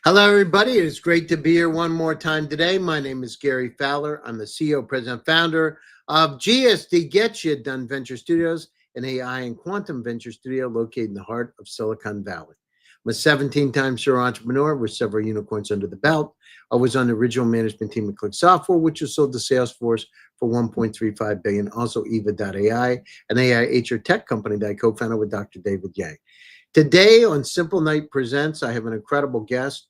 Hello, everybody. It is great to be here one more time today. My name is Gary Fowler. I'm the CEO, president, founder of GSD Get You Done Venture Studios, an AI and quantum venture studio located in the heart of Silicon Valley. I'm a 17-time serial entrepreneur with several unicorns under the belt. I was on the original management team at Click Software, which was sold to Salesforce for $1.35 billion. Also, Eva.ai, an AI HR tech company that I co-founded with Dr. David Yang. Today on Simplenight Presents, I have an incredible guest,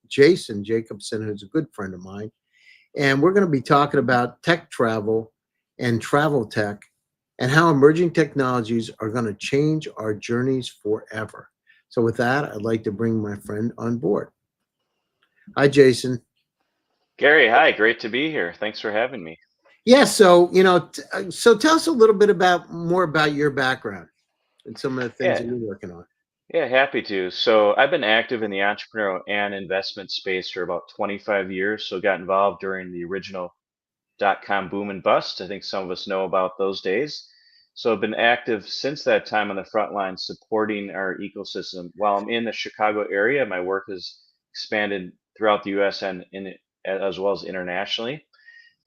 Jason Jacobsohn, who's a good friend of mine. And we're going to be talking about tech travel and travel tech and how emerging technologies are going to change our journeys forever. So with that, I'd like to bring my friend on board. Hi, Jason. Gary, hi, great to be here. Thanks for having me. Yeah, so, so tell us a little bit more about your background and some of the things that Yeah, you're working on. yeah, happy to. So I've been active in the entrepreneurial and investment space for about 25 years. So got involved during the original dot-com boom and bust. I think some of us know about those days. So I've been active since that time on the front line supporting our ecosystem. While I'm in the Chicago area, my work has expanded throughout the US and as well as internationally.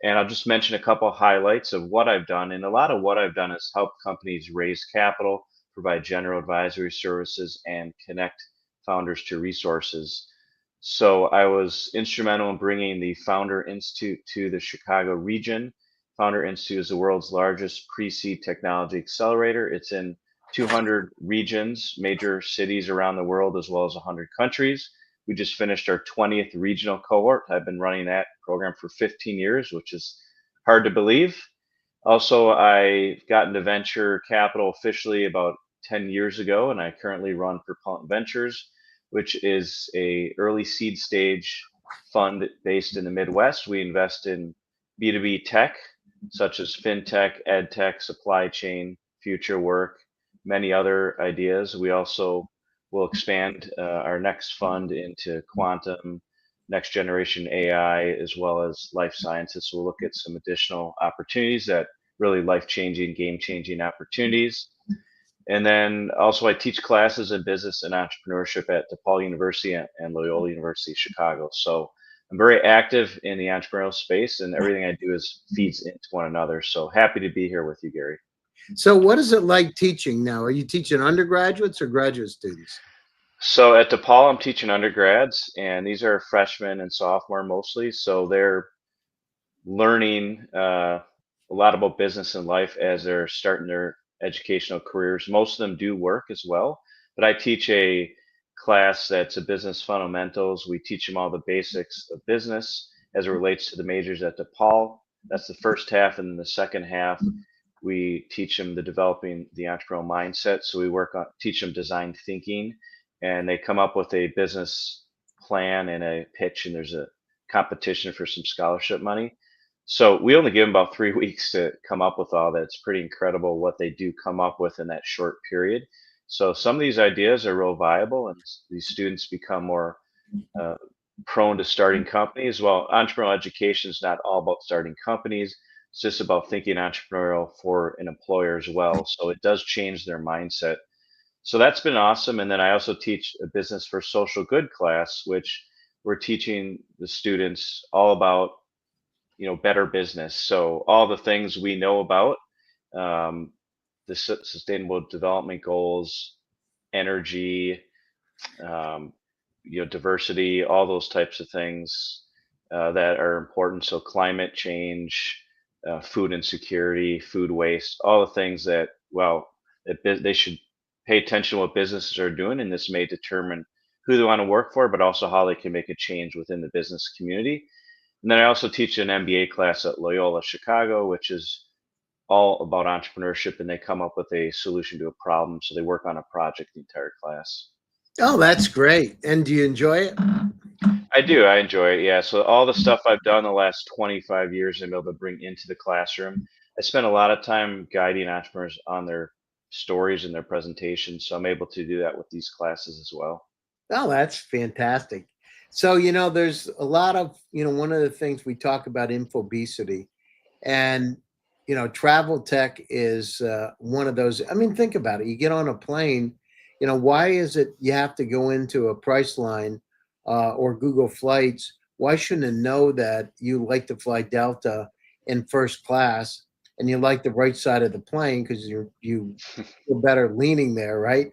And I'll just mention a couple highlights of what I've done. And a lot of what I've done is help companies raise capital, provide general advisory services, and connect founders to resources. So I was instrumental in bringing the Founder Institute to the Chicago region. Founder Institute is the world's largest pre-seed technology accelerator. It's in 200 regions, major cities around the world, as well as 100 countries. We just finished our 20th regional cohort. I've been running that program for 15 years, which is hard to believe. Also, I got into venture capital officially about 10 years ago, and I currently run Propellant Ventures, which is a early seed stage fund based in the Midwest. We invest in B2B tech, such as fintech, ed tech, supply chain, future work, many other ideas. We also will expand our next fund into quantum, next generation AI, as well as life sciences. So we'll look at some additional opportunities that really life changing, game changing opportunities. And then also, I teach classes in business and entrepreneurship at DePaul University and Loyola University Chicago. So I'm very active in the entrepreneurial space, and everything I do is feeds into one another. So happy to be here with you, Gary. So what is it like teaching now? Are you teaching undergraduates or graduate students? So at DePaul, I'm teaching undergrads, and these are freshmen and sophomore mostly. So they're learning a lot about business and life as they're starting their educational careers. Most of them do work as well, but I teach a class that's a business fundamentals. We teach them all the basics of business as it relates to the majors at DePaul. That's the first half, and then the second half, we teach them the developing the entrepreneurial mindset. So we work on teach them design thinking, and they come up with a business plan and a pitch, and there's a competition for some scholarship money. So we only give them about 3 weeks to come up with all that. It's pretty incredible what they do come up with in that short period. So some of these ideas are real viable, and these students become more uh, prone to starting companies. Well, entrepreneurial education is not all about starting companies. It's just about thinking entrepreneurial for an employer as well. So it does change their mindset. So that's been awesome. And then I also teach a business for social good class, which we're teaching the students all about better business. So all the things we know about um, the sustainable development goals, energy, um, diversity, all those types of things that are important. So climate change, food insecurity, food waste, all the things that they should pay attention to what businesses are doing, and this may determine who they want to work for, but also how they can make a change within the business community. And then I also teach an MBA class at Loyola Chicago, which is all about entrepreneurship, and they come up with a solution to a problem. So they work on a project the entire class. Oh, that's great. And do you enjoy it? I do. I enjoy it. Yeah. So all the stuff I've done the last 25 years, I'm able to bring into the classroom. I spend a lot of time guiding entrepreneurs on their stories and their presentations. So I'm able to do that with these classes as well. Oh, that's fantastic. So, there's a lot of, one of the things we talk about infobesity and, travel tech is one of those. I mean, think about it. You get on a plane, why is it you have to go into a price line or Google Flights, why shouldn't it know that you like to fly Delta in first class and you like the right side of the plane because you feel better leaning there, right?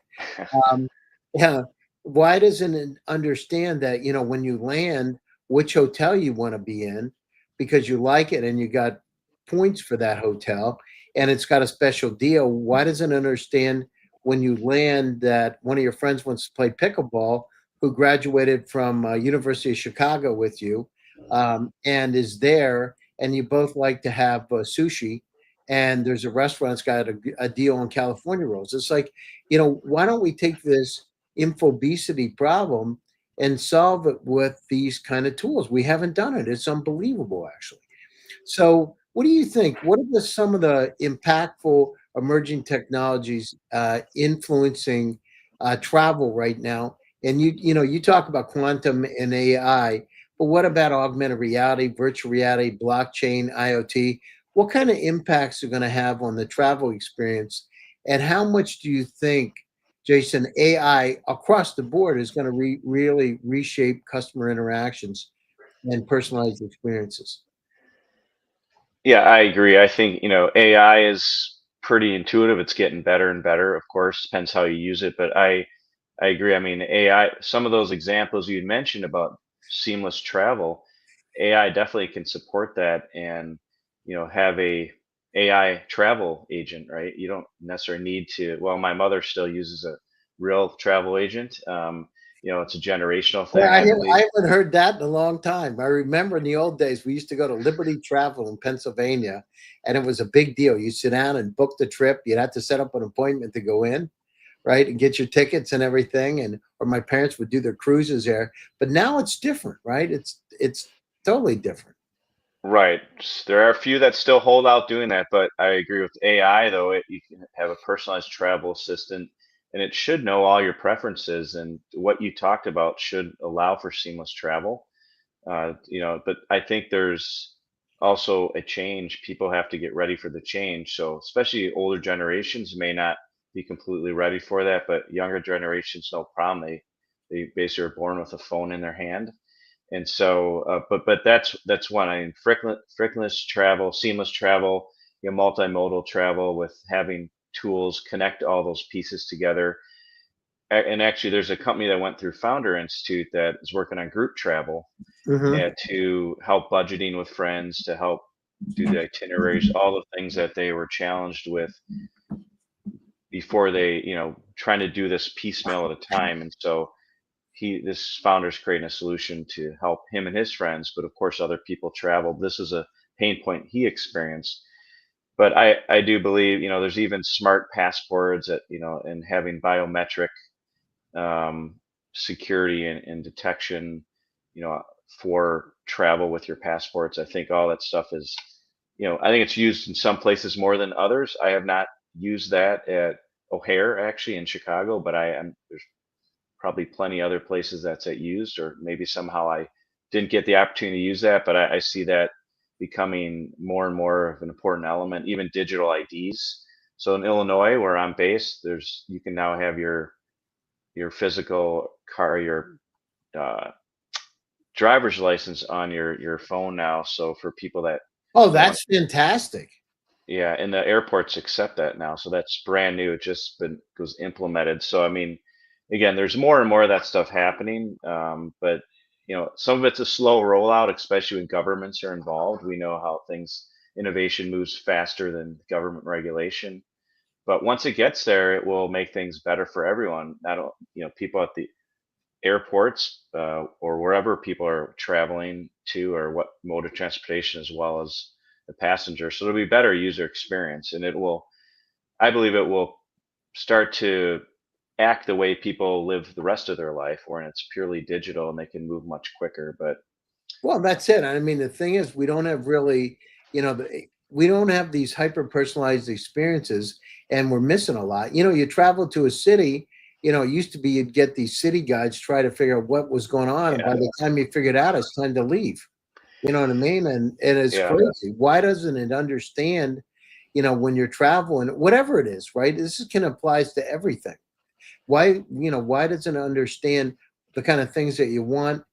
Um, yeah. Why doesn't it understand that, when you land, which hotel you want to be in because you like it and you got points for that hotel and it's got a special deal? Why doesn't it understand when you land that one of your friends wants to play pickleball who graduated from University of Chicago with you and is there and you both like to have sushi and there's a restaurant that's got a deal on California rolls? It's like, why don't we take this infobesity problem and solve it with these kind of tools? We haven't done it. It's unbelievable, actually. So, what do you think? What are some of the impactful emerging technologies influencing travel right now? And you talk about quantum and AI, but what about augmented reality, virtual reality, blockchain, IoT? What kind of impacts are going to have on the travel experience? And how much do you think, Jason, AI across the board is going to really reshape customer interactions and personalized experiences? Yeah, I agree. I think, AI is pretty intuitive. It's getting better and better, of course, depends how you use it. But I agree. I mean, AI, some of those examples you mentioned about seamless travel, AI definitely can support that and, have a AI travel agent, right? You don't necessarily need to, well, my mother still uses a real travel agent. It's a generational Yeah, thing, I I believe. haven't heard that in a long time. I remember in the old days, we used to go to Liberty Travel in Pennsylvania, and it was a big deal. You sit down and book the trip. You'd have to set up an appointment to go in, right, and get your tickets and everything. And or my parents would do their cruises there. But now it's different, right? It's totally different. Right. There are a few that still hold out doing that, but I agree with AI though. You can have a personalized travel assistant and it should know all your preferences and what you talked about should allow for seamless travel. But I think there's also a change. People have to get ready for the change. So especially older generations may not be completely ready for that, but younger generations, no problem. They basically are born with a phone in their hand, and so but that's one. I mean, frictionless travel, seamless travel, multimodal travel with having tools connect all those pieces together. And actually there's a company that went through Founder Institute that is working on group travel, Hmm. to help budgeting with friends, to help do the itineraries, all the things that they were challenged with before they, trying to do this piecemeal at a time. And so this founder's creating a solution to help him and his friends, but of course other people traveled. This is a pain point he experienced. But I do believe, there's even smart passports that, and having biometric um, security and detection, you know, for travel with your passports. I think all that stuff is, I think it's used in some places more than others. I have not used that at O'Hare actually in Chicago, but I am there's probably plenty other places that's at used, or maybe somehow I didn't get the opportunity to use that, but I see that becoming more and more of an important element, even digital IDs. So in Illinois, where I'm based, you can now have your physical car, your uh, driver's license on your phone now. So for people that Oh, don't want, that's fantastic. yeah, and the airports accept that now. So that's brand new. It just been was implemented. So I mean, again, there's more and more of that stuff happening. But some of it's a slow rollout, especially when governments are involved. We know how innovation moves faster than government regulation. But once it gets there, it will make things better for everyone. Not people at the airports, or wherever people are traveling to, or what mode of transportation, as well as the passenger. So it'll be better user experience, and I believe it will start to act the way people live the rest of their life, where it's purely digital and they can move much quicker. But Well, that's it. I mean, the thing is, we don't have really, we don't have these hyper personalized experiences, and we're missing a lot. You travel to a city. It used to be you'd get these city guides try to figure out what was going on, and yeah, by the time you figured out, it's time to leave. You know what I mean? And it's yeah, crazy. Why doesn't it understand? When you're traveling, whatever it is, right? This can applies to everything. Why doesn't it understand the kind of things that you want,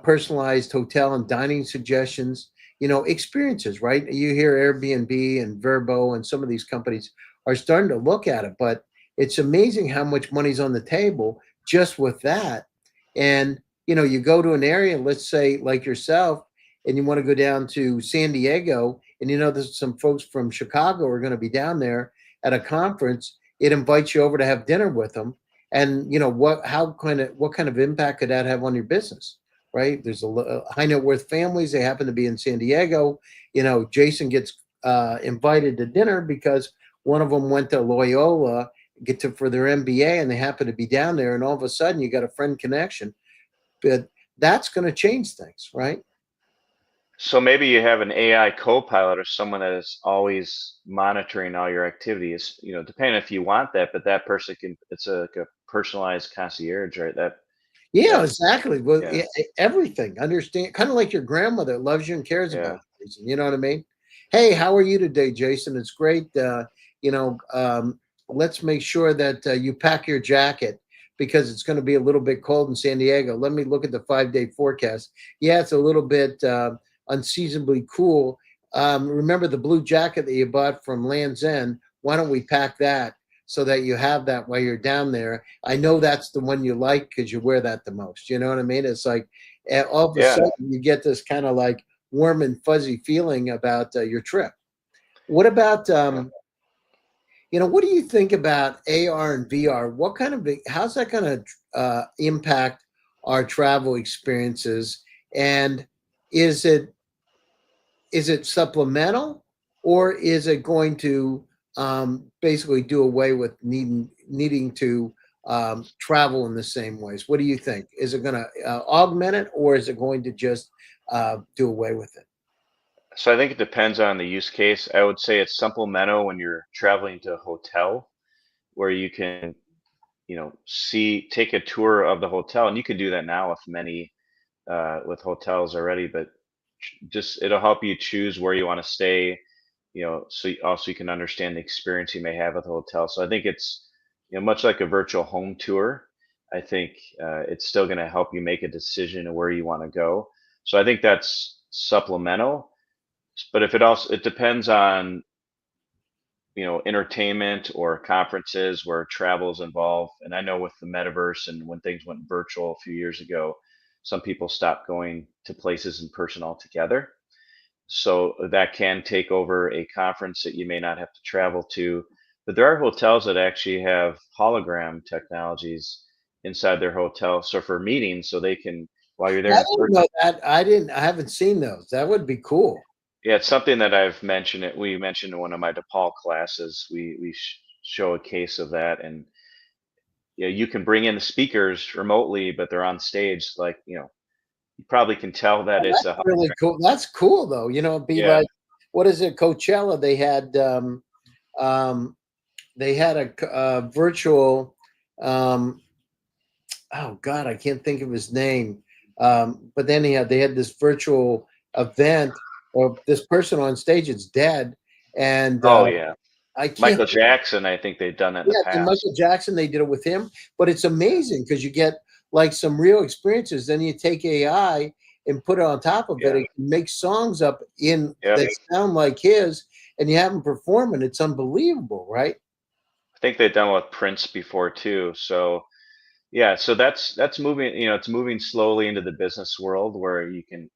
personalized hotel and dining suggestions, experiences, right? You hear Airbnb and Verbo and some of these companies are starting to look at it, but it's amazing how much money's on the table just with that. And, you go to an area, let's say like yourself, and you want to go down to San Diego, and there's some folks from Chicago are going to be down there at a conference. It invites you over to have dinner with them, and what kind of impact could that have on your business, right? There's high net worth families. They happen to be in San Diego. Jason gets invited to dinner because one of them went to Loyola for their MBA, and they happen to be down there, and all of a sudden you got a friend connection. But that's going to change things, right? So maybe you have an AI co-pilot or someone that is always monitoring all your activities, depending if you want that, but that person can, it's like a personalized concierge, right? Yeah, That, exactly. Well, yeah, yeah, everything. Understand, kind of like your grandmother loves you and cares about yeah. you, Jason. You know what I mean? Hey, how are you today, Jason? It's great. You know, um, let's make sure that you pack your jacket because it's going to be a little bit cold in San Diego. Let me look at the 5-day forecast. Yeah, it's a little bit unseasonably cool. Remember the blue jacket that you bought from Land's End? Why don't we pack that so that you have that while you're down there? I know that's the one you like because you wear that the most. You know what I mean? It's like all of a Yeah. sudden you get this kind of like warm and fuzzy feeling about your trip. What about Yeah. what do you think about AR and VR? How's that going to impact our travel experiences? And is it supplemental, or is it going to basically do away with needing to travel in the same ways? What do you think? Is it going to augment it, or is it going to just do away with it? So I think it depends on the use case. I would say it's supplemental when you're traveling to a hotel where you can, take a tour of the hotel, and you can do that now with many with hotels already. But just it'll help you choose where you want to stay, so also you can understand the experience you may have at the hotel. So I think it's, much like a virtual home tour. I think it's still going to help you make a decision of where you want to go. So I think that's supplemental. But if it depends on, entertainment or conferences where travel is involved. And I know with the metaverse and when things went virtual a few years ago, some people stopped going to places in person altogether. So that can take over a conference that you may not have to travel to. But there are hotels that actually have hologram technologies inside their hotel. So for meetings, so they can, while you're there I in didn't person. know that. I haven't seen those. That would be cool. Yeah, it's something that I've mentioned. We mentioned in one of my DePaul classes. We show a case of that, and yeah, you can bring in the speakers remotely, but they're on stage. Like, you probably can tell that Oh, it's that's a really cool. That's cool though. It'd be yeah. like, what is it? Coachella. Um, they had a virtual. Um, oh God, I can't think of his name. But then they had this virtual event of this person on stage. It's dead, and Oh yeah, I can't. Michael Jackson. I think they've done that in the Yeah, and past. Michael Jackson, they did it with him, but it's Yeah, amazing because you get like some real experiences. Then you take AI and put it on top of it. yeah, It can make songs up in yep. that sound like his, and you have him perform, and it's unbelievable, right? I think they've done it with Prince before too. So yeah, so that's moving. It's moving slowly into the business world where you can,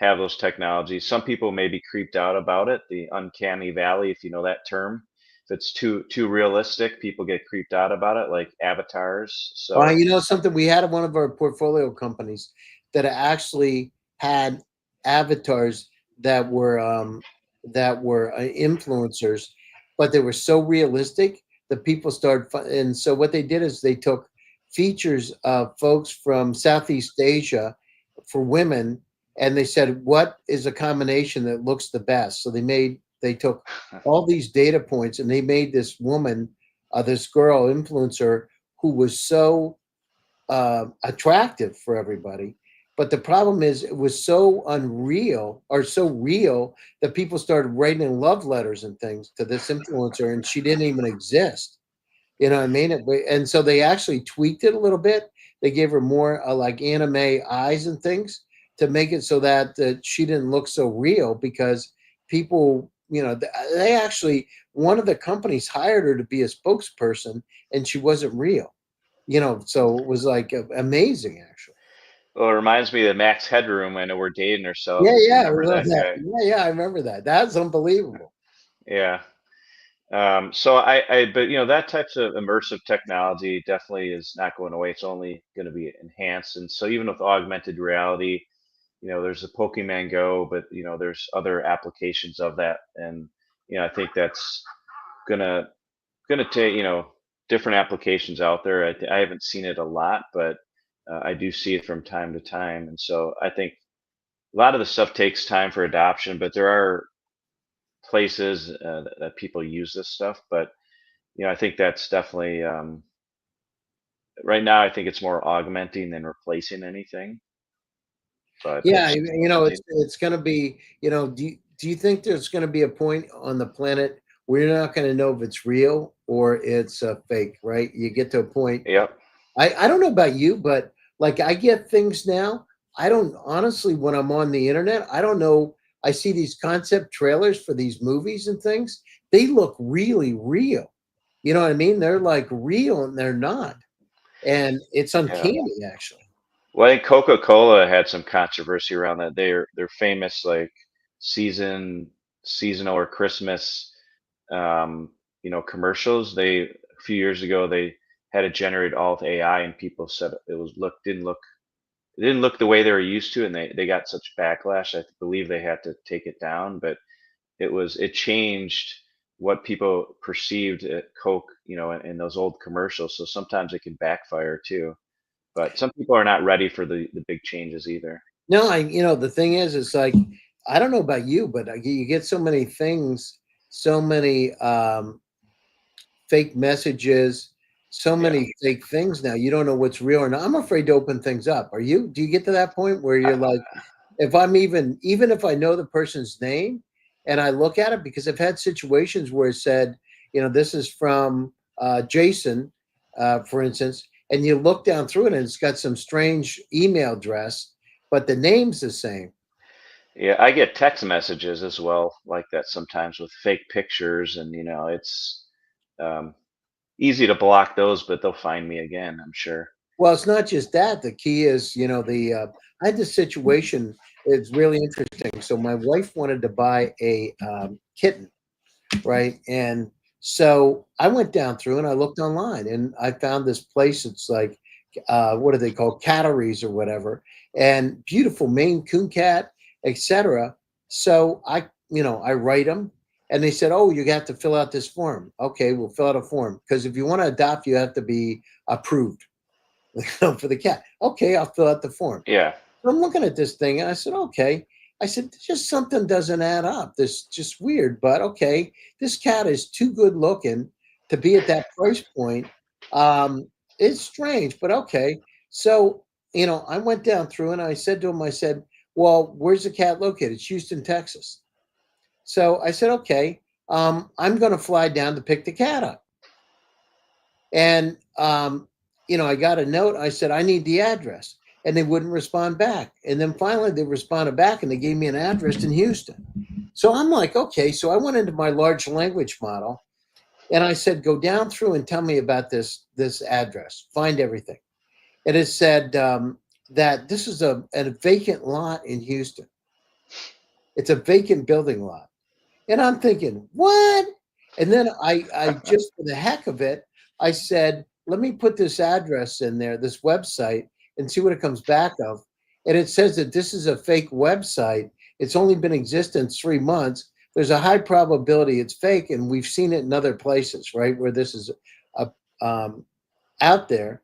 have those technologies. Some people may be creeped out about it, the uncanny valley, if you know that term. If it's too realistic, people get creeped out about it, like avatars. So Something we had one of our portfolio companies that actually had avatars that were influencers, but they were so realistic that people started. And so what they did is they took features of folks from Southeast Asia for women, and they said, "What is a combination that looks the best?" So they took all these data points and they made this woman, this girl influencer who was so attractive for everybody. But the problem is, it was so unreal or so real that people started writing love letters and things to this influencer, and she didn't even exist. You know what I mean? And so they actually tweaked it a little bit. they gave her more like anime eyes and things to make it so that she didn't look so real because people, they actually, one of the companies hired her to be a spokesperson and she wasn't real, so it was like amazing actually. Well, it reminds me of Max Headroom. I know we're dating ourselves, Yeah, if you yeah, I remember love that that. guy. Yeah, yeah, I remember that. That's unbelievable. Yeah. So but that types of immersive technology definitely is not going away. It's only going to be enhanced. And so even with augmented reality, there's a Pokemon Go, but there's other applications of that. And I think that's gonna gonna take different applications out there. I haven't seen it a lot, but I do see it from time to time. And so I think a lot of the stuff takes time for adoption, but there are places that people use this stuff. But I think that's definitely right now. I think it's more augmenting than replacing anything. But Yeah, hopefully, it's going to be, do you think there's going to be a point on the planet where you're not going to know if it's real or it's fake, right? You get to a point. yep, I don't know about you, but like I get things now. I don't honestly, when I'm on the internet, I don't know. I see these concept trailers for these movies and things. They look really real. You know what I mean? They're like real and they're not. And it's yeah. uncanny actually. Well, I think Coca-Cola had some controversy around that. They're famous like season seasonal or Christmas um, commercials. A few years ago they had it generate all with AI, and people said it didn't look the way they were used to, and they got such backlash. I believe they had to take it down, but it changed what people perceived at Coke, in those old commercials. So sometimes it can backfire too. But some people are not ready for the big changes either. No, the thing is, it's like, I don't know about you, but you get so many things, so many fake messages, so Yeah. many fake things now. You don't know what's real or not. I'm afraid to open things up. Are you? Do you get to that point where you're I, like, if I'm even if I know the person's name and I look at it, because I've had situations where it said, this is from Jason, for instance, and you look down through it and it's got some strange email address, but the name's the same. yeah, I get text messages as well like that sometimes with fake pictures, and it's um, easy to block those, but they'll find me again, I'm sure. Well, it's not just that. The key is, I had this situation. It's really interesting. So my wife wanted to buy a kitten, right? And so I went down through and I looked online and I found this place. It's like, what do they call catteries or whatever, and beautiful Maine Coon cat, etc. So I write them, and they said, "Oh, you have to fill out this form." Okay, we'll fill out a form because if you want to adopt, you have to be approved for the cat. Okay, I'll fill out the form. Yeah, I'm looking at this thing and I said, okay. I said, just something doesn't add up. This just weird, but okay. This cat is too good looking to be at that price point. Um, it's strange, but okay. So, I went down through and I said to him, I said, well, where's the cat located? It's Houston, Texas. So I said, okay, I'm going to fly down to pick the cat up. And, I got a note. I said, I need the address. And they wouldn't respond back. And then finally they responded back and they gave me an address in Houston. So I'm like, okay. So I went into my large language model and I said, go down through and tell me about this address, find everything. And it said that this is a vacant lot in Houston. It's a vacant building lot. And I'm thinking, what? And then I just for the heck of it, I said, let me put this address in there, this website, and see what it comes back of. And it says that this is a fake website. It's only been in existence 3 months. There's a high probability it's fake, and we've seen it in other places, right, where this is a, um, out there.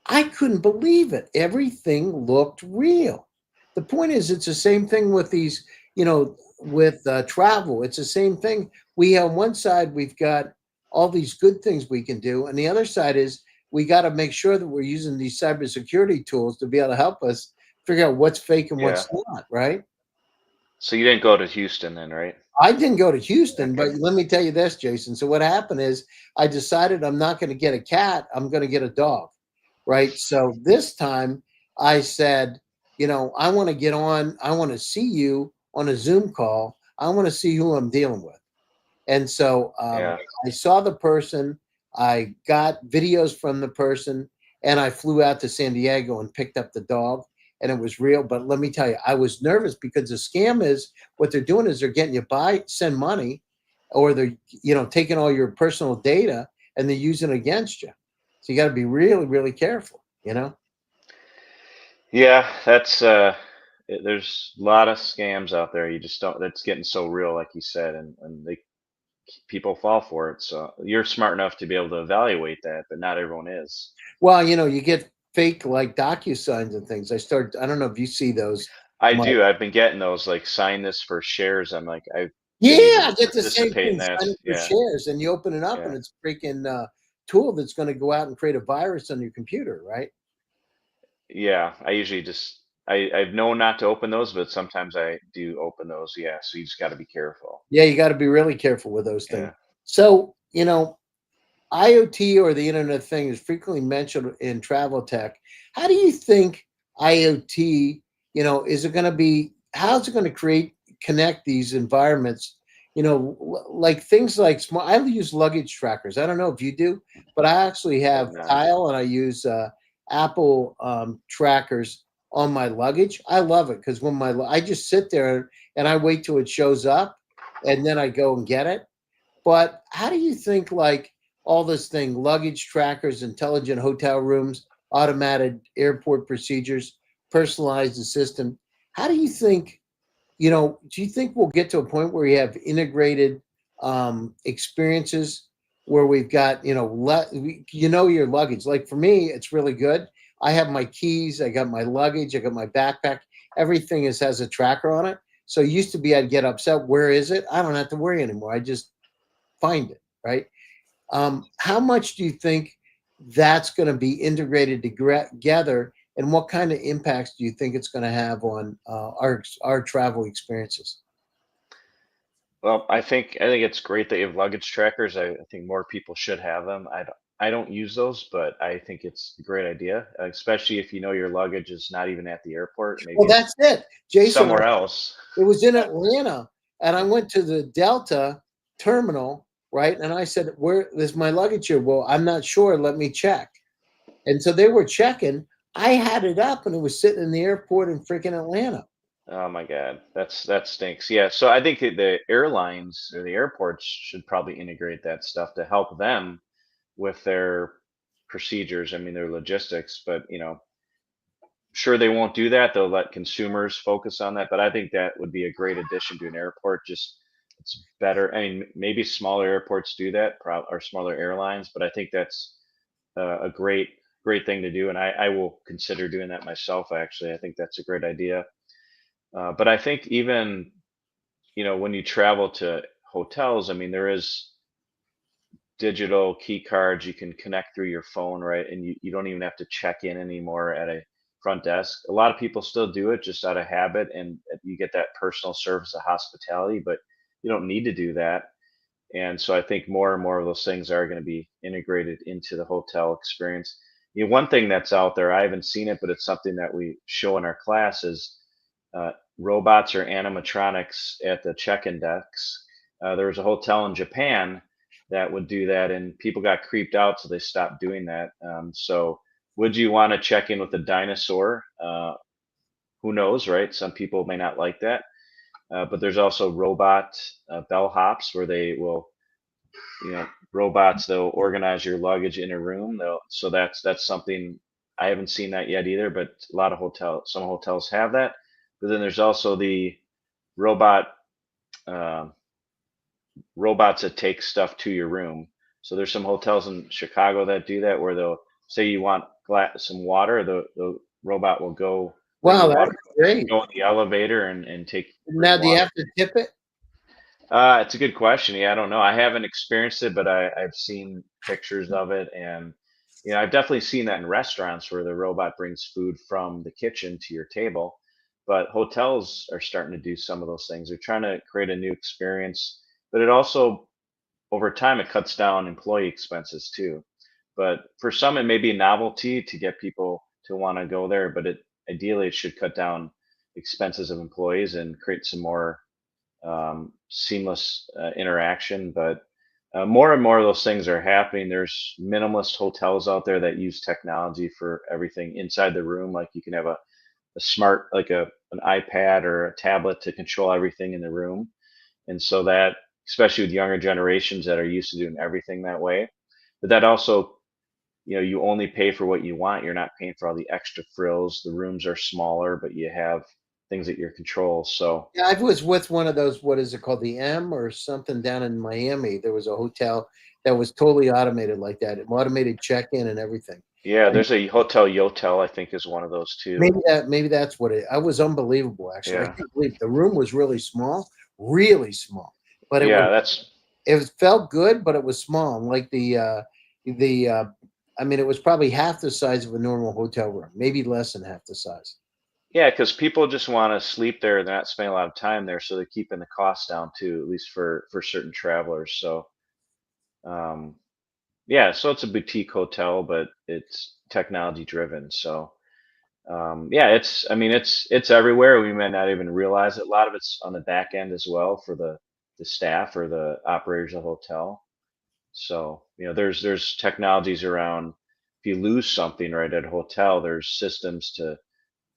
I couldn't believe it. Everything looked real. The point is, it's the same thing with these, with travel. It's the same thing. On one side, we've got all these good things we can do, and the other side is we got to make sure that we're using these cybersecurity tools to be able to help us figure out what's fake and yeah. what's not, right? So you didn't go to Houston then, right? I didn't go to Houston, but Okay. let me tell you this, Jason. So what happened is I decided I'm not going to get a cat. I'm going to get a dog. right? So this time I said, I want to get on, I want to see you on a Zoom call. I want to see who I'm dealing with. And so Yeah. I saw the person, I got videos from the person, and I flew out to San Diego and picked up the dog. And it was real. But let me tell you, I was nervous because the scam is what they're doing is they're getting you send money, or they're, taking all your personal data and they're using it against you. So you got to be really, really careful. Yeah, there's a lot of scams out there. You just don't. That's getting so real, like you said, and people fall for it. So you're smart enough to be able to evaluate that, but not everyone is. Well, you get fake like DocuSigns and things. I don't know if you see those, I Mike. do. I've been getting those like sign this for shares. I'm like, I Yeah, didn't even I get the same participate in thing. that. Sign up for Yeah, shares, and you open it up, and yeah, it's a freaking tool that's going to go out and create a virus on your computer, right? yeah. I usually just I've known not to open those, but sometimes I do open those. Yeah, so you just got to be careful. Yeah, you got to be really careful with those things. Yeah. So, IoT, or the Internet of Things, is frequently mentioned in travel tech. How do you think IoT, is it going to be, how's it going to connect these environments? Like things like small, I use luggage trackers. I don't know if you do, but I actually I have have not. Tile, and I use Apple trackers on my luggage. I love it because I just sit there and I wait till it shows up, and then I go and get it. But how do you think, like, all this thing, luggage trackers, intelligent hotel rooms, automated airport procedures, personalized assistant? How do you think, do you think we'll get to a point where you have integrated experiences where we've got, your luggage? Like for me, it's really good. I have my keys, I got my luggage, I got my backpack. Everything has a tracker on it. So it used to be I'd get upset. Where is it? I don't have to worry anymore. I just find it, right? How much do you think that's going to be integrated together, and what kind of impacts do you think it's going to have on our travel experiences? Well, I think it's great that you have luggage trackers. I think more people should have them. I don't use those, but I think it's a great idea, especially if you know your luggage is not even at the airport. Well, Maybe that's it's it, Jason. somewhere else. It was in Atlanta, and I went to the Delta terminal, right? And I said, "Where is my luggage here?" Well, I'm not sure. Let me check. And so they were checking. I had it up, and it was sitting in the airport in freaking Atlanta. Oh my God, that stinks. Yeah, so I think that the airlines or the airports should probably integrate that stuff to help them with their procedures. I mean, their logistics, but sure they won't do that. They'll let consumers focus on that. But I think that would be a great addition to an airport. Just it's better. I mean, maybe smaller airports do that, or smaller airlines, but I think that's a great thing to do, and I will consider doing that myself. Actually, I think that's a great idea. But I think even when you travel to hotels, I mean, there is digital key cards you can connect through your phone, right? And you don't even have to check in anymore at a front desk. A lot of people still do it just out of habit, and you get that personal service of hospitality, but you don't need to do that. And so I think more and more of those things are going to be integrated into the hotel experience. One thing that's out there, I haven't seen it, but it's something that we show in our class is uh, robots or animatronics at the check-in desks. There was a hotel in Japan that would do that, and people got creeped out, so they stopped doing that. So, would you want to check in with a dinosaur? Who knows, right? Some people may not like that. But there's also robot bellhops where they will, robots. They'll organize your luggage in a room. So that's something I haven't seen that yet either. But some hotels have that. But then there's also the robot um robots that take stuff to your room. So there's some hotels in Chicago that do that, where they'll say you want some water, the robot will go bring Wow, the water, that's great. go in the elevator and bring Now, do you water. have to tip it? It's a good question. Yeah, I don't know. I haven't experienced it, but I've seen pictures of it, and I've definitely seen that in restaurants where the robot brings food from the kitchen to your table. But hotels are starting to do some of those things. They're trying to create a new experience, but it also, over time, it cuts down employee expenses too. But for some, it may be novelty to get people to want to go there. But ideally, it should cut down expenses of employees and create some more seamless interaction. But more and more of those things are happening. There's minimalist hotels out there that use technology for everything inside the room. Like you can have a smart, like an iPad or a tablet to control everything in the room. And so that, especially with younger generations that are used to doing everything that way, but that also, you only pay for what you want. You're not paying for all the extra frills. The rooms are smaller, but you have things at your control. So Yeah, I was with one of those, what is it called, the M or something down in Miami. There was a hotel that was totally automated like that, automated check-in and everything. yeah, And there's a hotel Yotel, I think, is one of those too. maybe that's what it. I was unbelievable actually. I Yeah, can't believe the room was really small, but yeah, that's it felt good, but it was small. Like the I mean, it was probably half the size of a normal hotel room, maybe less than half the size. yeah, because people just want to sleep there. They're not spending a lot of time there, so they're keeping the costs down too, at least for certain travelers. So um, yeah, so it's a boutique hotel, but it's technology driven. So yeah, I mean, it's everywhere. We may not even realize it. A lot of it's on the back end as well for the staff or the operators of the hotel. So there's technologies around. If you lose something right at a hotel, there's systems to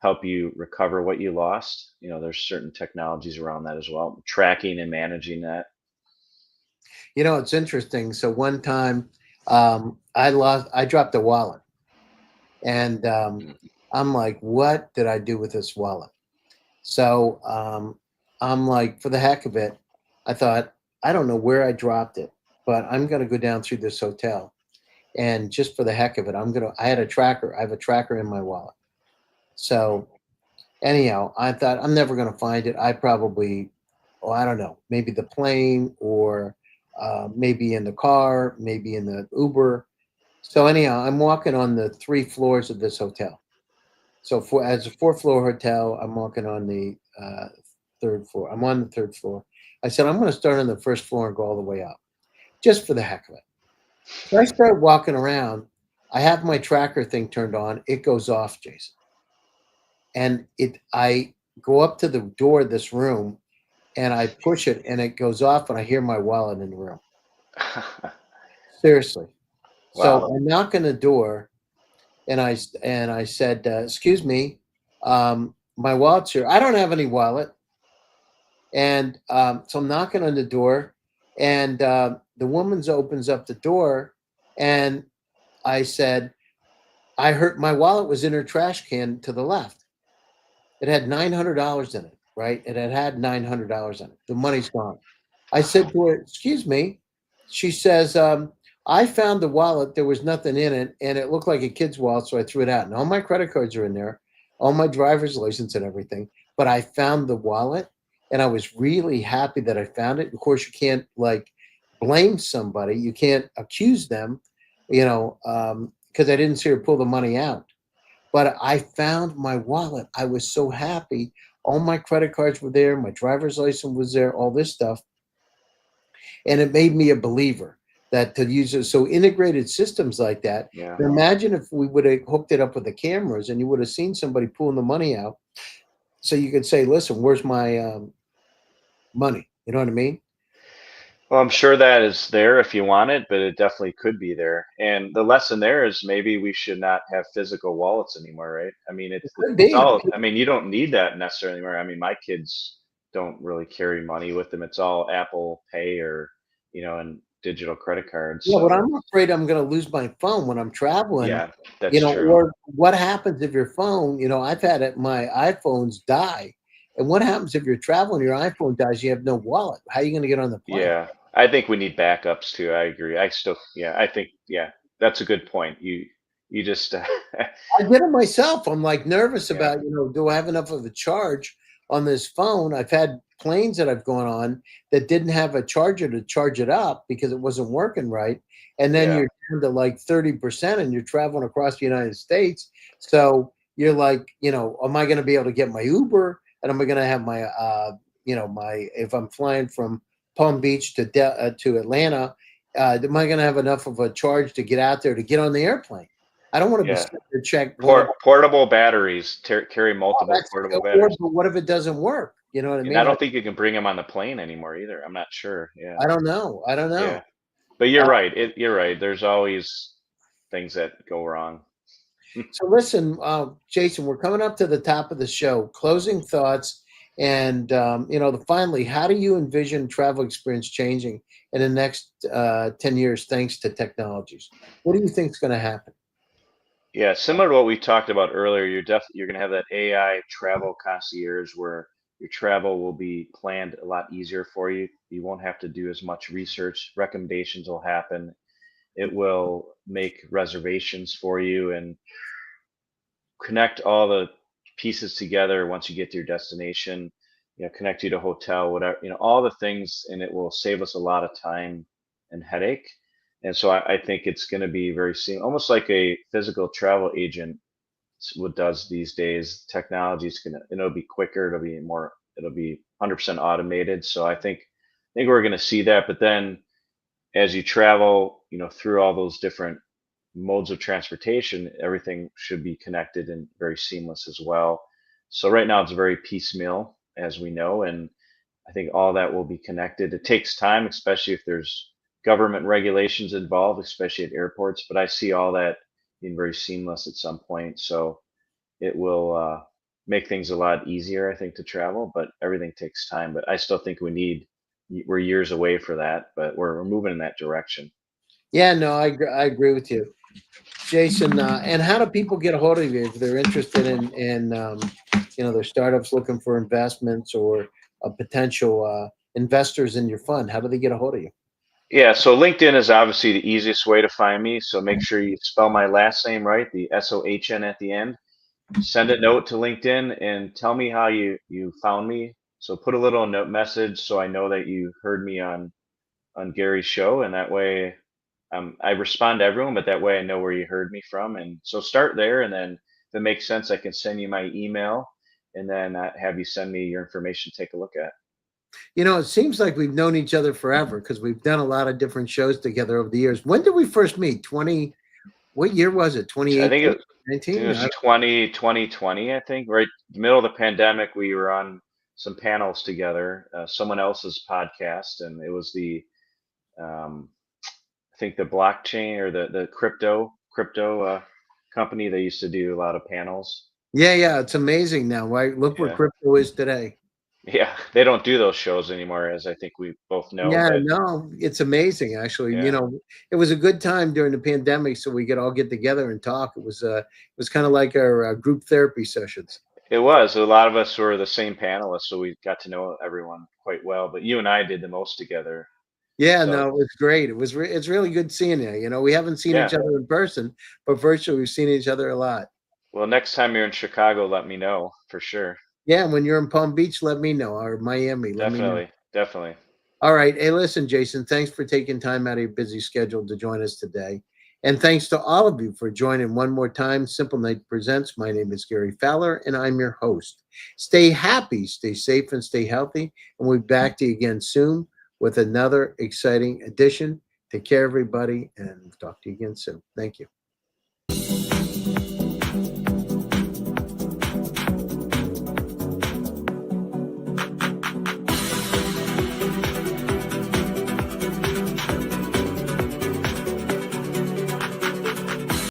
help you recover what you lost. There's certain technologies around that as well, tracking and managing that. It's interesting. So one time, I dropped a wallet, and Mm. I'm like, what did I do with this wallet? So I'm like, for the heck of it, I thought, I don't know where I dropped it, but I'm going to go down through this hotel. And just for the heck of it, I had a tracker. I have a tracker in my wallet. So anyhow, I thought I'm never going to find it. I probably, oh, I don't know, maybe the plane or maybe in the car, maybe in the Uber. So anyhow, I'm walking on the 3 floors of this hotel. So as a 4 floor hotel, I'm walking on the third floor. I'm on the third floor. I said, I'm going to start on the first floor and go all the way up just for the heck of it. So I start walking around. I have my tracker thing turned on. It goes off, Jason. And I go up to the door of this room and I push it and it goes off and I hear my wallet in the room. Seriously. So Wow. I knock on the door and I said, "Excuse me, my wallet's here." I don't have any wallet, and so I'm knocking on the door, and the woman opens up the door, and I said, "I heard my wallet was in her trash can to the left. It had $900 in it, right? It had $900 in it. The money's gone." I said to her, "Excuse me." She says, "I found the wallet. There was nothing in it, and it looked like a kid's wallet, so I threw it out. And all my credit cards are in there, all my driver's license and everything. But I found the wallet, and I was really happy that I found it. Of course, you can't blame somebody. You can't accuse them, because I didn't see her pull the money out. But I found my wallet. I was so happy. All my credit cards were there. My driver's license was there. All this stuff." And it made me a believer that to use it. So integrated systems like that. Yeah. Imagine if we would have hooked it up with the cameras and you would have seen somebody pulling the money out. So you could say, listen, where's my money? You know what I mean? Well, I'm sure that is there if you want it, but it definitely could be there. And the lesson there is maybe we should not have physical wallets anymore, right? I mean, It could it's be. all. I mean, you don't need that necessarily anymore. I mean, my kids don't really carry money with them. It's all Apple Pay or and digital credit cards. Yeah, but So I'm afraid I'm going to lose my phone when I'm traveling, yeah, that's true. or what happens if your phone, I've had my iPhones die. And what happens if you're traveling, your iPhone dies, you have no wallet? How are you going to get on the plane? Yeah, I think we need backups too. I agree. Yeah, I think, yeah, that's a good point. You just, I did it myself. I'm like nervous yeah, about, do I have enough of a charge on this phone? I've had planes that I've gone on that didn't have a charger to charge it up because it wasn't working right. And then yeah, you're down to like 30% and you're traveling across the United States. So you're like, am I going to be able to get my Uber? And am I going to have if I'm flying from Palm Beach to Atlanta, Am I going to have enough of a charge to get out there to get on the airplane? I don't want to be Yeah. sitting there check going. Portable batteries carry Oh, multiple that's portable or batteries. but what if it doesn't work? You know what I And I mean? don't think you can bring them on the plane anymore either. I'm not sure. Yeah. I don't know. I don't know. Yeah. But you're Uh, right. You're right. There's always things that go wrong. so listen, Jason, we're coming up to the top of the show. Closing thoughts, and finally, how do you envision travel experience changing in the next 10 years thanks to technologies? What do you think is going to happen? Yeah, similar to what we talked about earlier, you're going to have that AI travel concierge where your travel will be planned a lot easier for you. You won't have to do as much research. Recommendations will happen. It will make reservations for you and connect all the pieces together once you get to your destination. Connect you to hotel, whatever, all the things, and it will save us a lot of time and headache. And so I think it's going to be very seamless, almost like a physical travel agent what does these days. Technology is gonna, it'll be quicker, it'll be 100% automated. So I think we're going to see that. But then as you travel, through all those different modes of transportation, everything should be connected and very seamless as well. So right now it's very piecemeal, as we know, and I think all that will be connected. It takes time, especially if there's government regulations involved, especially at airports. But I see all that being very seamless at some point. So it will make things a lot easier, I think, to travel. But everything takes time. But I still think we're years away for that. But we're moving in that direction. Yeah, no, I agree with you, Jason. And how do people get a hold of you if they're interested in their startups looking for investments or potential investors in your fund? How do they get a hold of you? Yeah, so LinkedIn is obviously the easiest way to find me. So make sure you spell my last name right, the Sohn at the end. Send a note to LinkedIn and tell me how you found me. So put a little note message so I know that you heard me on Gary's show, and that way I respond to everyone, but that way I know where you heard me from. And so start there, and then if it makes sense, I can send you my email, and then have you send me your information to take a look at. It seems like we've known each other forever because we've done a lot of different shows together over the years. When did we first meet? What year was it? I think 2018, it 19? was 2020, I think, right in the middle of the pandemic. We were on some panels together, someone else's podcast, and it was um, I think the blockchain or the crypto company. They used to do a lot of panels. Yeah, yeah. It's amazing now, right? Look where Yeah, crypto is today. yeah. They don't do those shows anymore, as I think we both know. Yeah, But no, it's amazing actually. yeah, It was a good time during the pandemic, so we could all get together and talk. It was kind of like our group therapy sessions. it was. A lot of us were the same panelists, so we got to know everyone quite well. But you and I did the most together. Yeah, So no, it was great. It's really good seeing you. We haven't seen yeah. each other in person, but virtually we've seen each other a lot. Well, next time you're in Chicago, let me know for sure. Yeah, when you're in Palm Beach, let me know, or Miami, let me know. Definitely, definitely. All right. Hey, listen, Jason, thanks for taking time out of your busy schedule to join us today. And thanks to all of you for joining one more time. Simple Night Presents. My name is Gary Fowler, and I'm your host. Stay happy, stay safe, and stay healthy. And we'll be back to you again soon with another exciting edition. Take care, everybody, and talk to you again soon. Thank you.